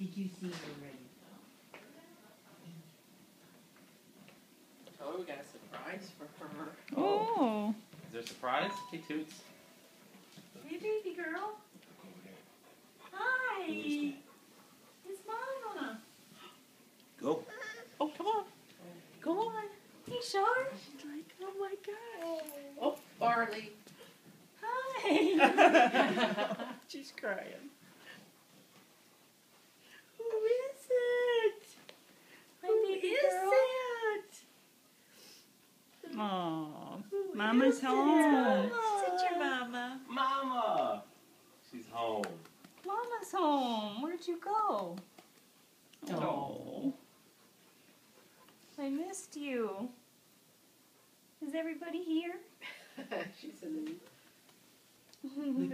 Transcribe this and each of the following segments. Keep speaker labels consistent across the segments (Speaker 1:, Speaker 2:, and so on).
Speaker 1: Did you see her ready?
Speaker 2: Oh, we got a surprise for her.
Speaker 3: Oh.
Speaker 2: Is there a surprise? Hey, Toots.
Speaker 1: Hey, baby girl. Hi. It's Mama.
Speaker 2: Go.
Speaker 3: Oh, come on.
Speaker 1: Go on. Hey, Shar.
Speaker 3: She's like, oh my God.
Speaker 2: Oh, Barley.
Speaker 1: Hi.
Speaker 3: She's crying.
Speaker 1: Who is it?
Speaker 3: Who
Speaker 1: baby
Speaker 3: is
Speaker 1: girl.
Speaker 3: that? Aw,
Speaker 1: Who
Speaker 3: Mama's
Speaker 1: is it?
Speaker 3: home.
Speaker 1: Is it your mama?
Speaker 2: Mama. She's home.
Speaker 3: Mama's home. Where'd you go?
Speaker 1: Oh.
Speaker 3: I missed you. Is everybody here?
Speaker 2: She said that.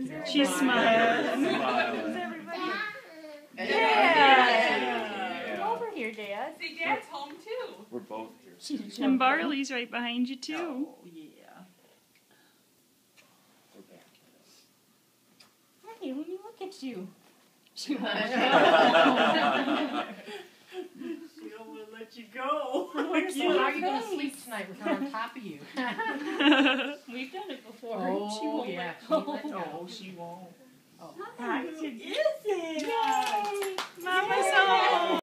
Speaker 1: Is there
Speaker 3: She's smiling.
Speaker 2: Smiling.
Speaker 3: Is everybody?
Speaker 2: Yeah.
Speaker 3: Yeah. Come
Speaker 2: Yeah.
Speaker 3: over here, Dad.
Speaker 4: See, Dad's home too.
Speaker 2: We're both here.
Speaker 1: She's
Speaker 3: And Barley's right behind you too.
Speaker 1: Oh, yeah.
Speaker 2: We're back.
Speaker 3: Hey, let me look at you. She won't.
Speaker 1: She don't want to let you go.
Speaker 3: Where's
Speaker 1: So
Speaker 3: your
Speaker 1: how are you
Speaker 4: going to
Speaker 3: face?
Speaker 4: sleep tonight with her on top of you?
Speaker 3: We've done it before.
Speaker 4: Oh,
Speaker 3: She won't
Speaker 4: yeah.
Speaker 3: let go.
Speaker 1: No, she won't.
Speaker 4: Oh.
Speaker 1: Hi, who is it?
Speaker 3: Yay! Mama's home.